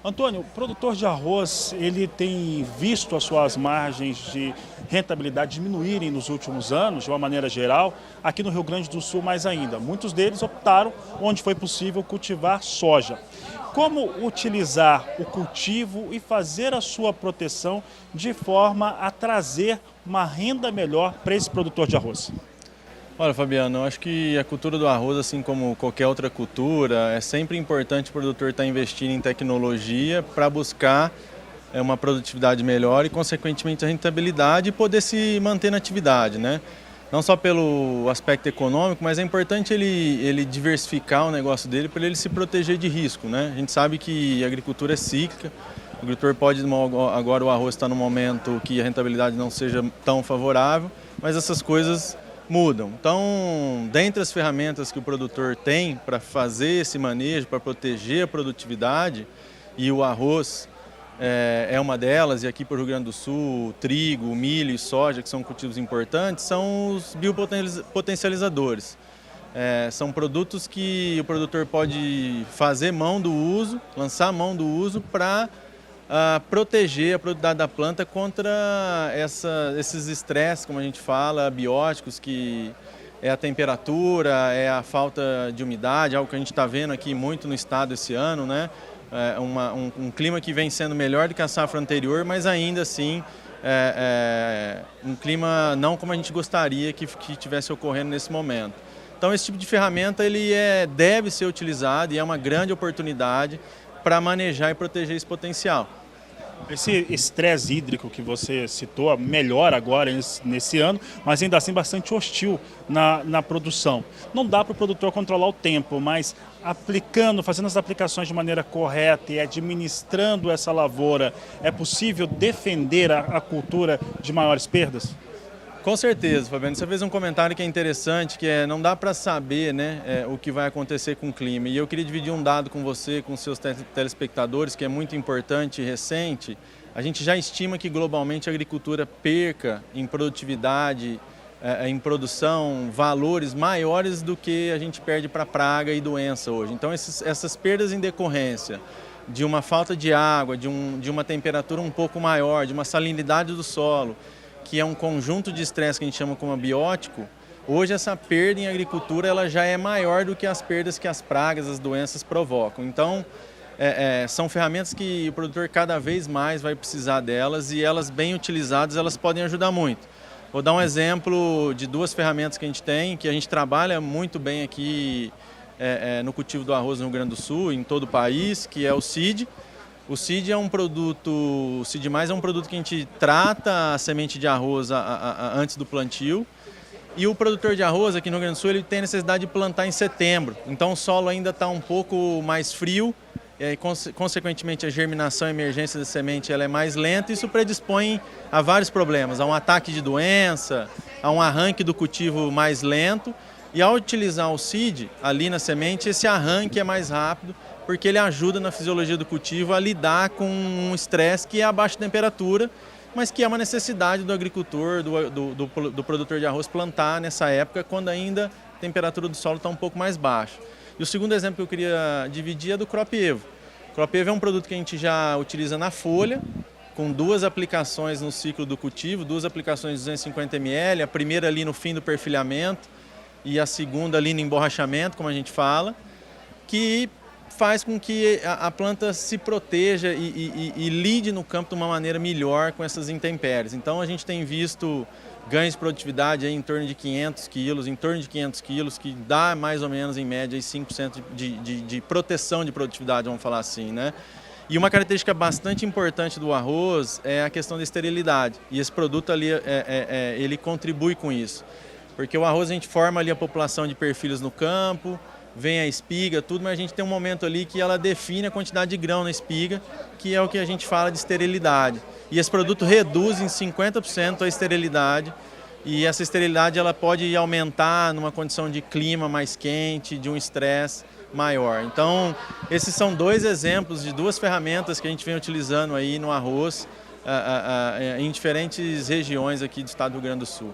Antônio, o produtor de arroz, ele tem visto as suas margens de rentabilidade diminuírem nos últimos anos, de uma maneira geral, aqui no Rio Grande do Sul mais ainda. Muitos deles optaram, onde foi possível, cultivar soja. Como utilizar o cultivo e fazer a sua proteção de forma a trazer uma renda melhor para esse produtor de arroz? Olha, Fabiano, eu acho que a cultura do arroz, assim como qualquer outra cultura, é sempre importante o produtor estar investindo em tecnologia para buscar uma produtividade melhor e, consequentemente, a rentabilidade e poder se manter na atividade, né? Não só pelo aspecto econômico, mas é importante ele diversificar o negócio dele para ele se proteger de risco, né? A gente sabe que a agricultura é cíclica, o agricultor pode, agora o arroz está num momento que a rentabilidade não seja tão favorável, mas essas coisas mudam. Então, dentre as ferramentas que o produtor tem para fazer esse manejo, para proteger a produtividade, e o arroz é uma delas, e aqui para o Rio Grande do Sul, o trigo, o milho e soja, que são cultivos importantes, são os biopotencializadores. São produtos que o produtor pode fazer mão do uso, lançar mão do uso para proteger a produtividade da planta contra esses estresses, como a gente fala, bióticos, que é a temperatura, é a falta de umidade, algo que a gente está vendo aqui muito no estado esse ano, né? Um clima que vem sendo melhor do que a safra anterior, mas ainda assim um clima não como a gente gostaria que tivesse ocorrendo nesse momento. Então esse tipo de ferramenta deve ser utilizado e é uma grande oportunidade para manejar e proteger esse potencial. Esse estresse hídrico que você citou melhora agora nesse ano, mas ainda assim bastante hostil na produção. Não dá para o produtor controlar o tempo, mas fazendo as aplicações de maneira correta e administrando essa lavoura, é possível defender a cultura de maiores perdas? Com certeza, Fabiano. Você fez um comentário que é interessante, não dá para saber, né, o que vai acontecer com o clima. E eu queria dividir um dado com você, com seus telespectadores, que é muito importante e recente. A gente já estima que globalmente a agricultura perca em produtividade, em produção, valores maiores do que a gente perde para praga e doença hoje. Então essas perdas em decorrência de uma falta de água, de uma temperatura um pouco maior, de uma salinidade do solo, que é um conjunto de estresse que a gente chama como abiótico, hoje essa perda em agricultura ela já é maior do que as perdas que as pragas, as doenças provocam. Então, são ferramentas que o produtor cada vez mais vai precisar delas e elas bem utilizadas, elas podem ajudar muito. Vou dar um exemplo de duas ferramentas que a gente tem, que a gente trabalha muito bem aqui no cultivo do arroz no Rio Grande do Sul, em todo o país, que é o Seed. O Seed é um produto, o Seed Mais é um produto que a gente trata a semente de arroz antes do plantio. E o produtor de arroz aqui no Rio Grande do Sul ele tem necessidade de plantar em setembro. Então o solo ainda está um pouco mais frio, e aí, consequentemente a germinação e emergência da semente ela é mais lenta. Isso predispõe a vários problemas, a um ataque de doença, a um arranque do cultivo mais lento. E ao utilizar o Seed ali na semente, esse arranque é mais rápido, porque ele ajuda na fisiologia do cultivo a lidar com um estresse que é a baixa temperatura, mas que é uma necessidade do agricultor, do produtor de arroz plantar nessa época, quando ainda a temperatura do solo está um pouco mais baixa. E o segundo exemplo que eu queria dividir é do Crop Evo. O Crop Evo é um produto que a gente já utiliza na folha, com duas aplicações no ciclo do cultivo, duas aplicações de 250 ml, a primeira ali no fim do perfilhamento e a segunda ali no emborrachamento, como a gente fala, que faz com que a planta se proteja e lide no campo de uma maneira melhor com essas intempéries. Então a gente tem visto ganhos de produtividade aí em torno de 500 quilos, que dá mais ou menos em média 5% de proteção de produtividade, vamos falar assim, né? E uma característica bastante importante do arroz é a questão da esterilidade. E esse produto ali, ele contribui com isso. Porque o arroz a gente forma ali a população de perfilhos no campo, vem a espiga, tudo, mas a gente tem um momento ali que ela define a quantidade de grão na espiga, que é o que a gente fala de esterilidade. E esse produto reduz em 50% a esterilidade, e essa esterilidade ela pode aumentar numa condição de clima mais quente, de um estresse maior. Então, esses são dois exemplos de duas ferramentas que a gente vem utilizando aí no arroz em diferentes regiões aqui do estado do Rio Grande do Sul.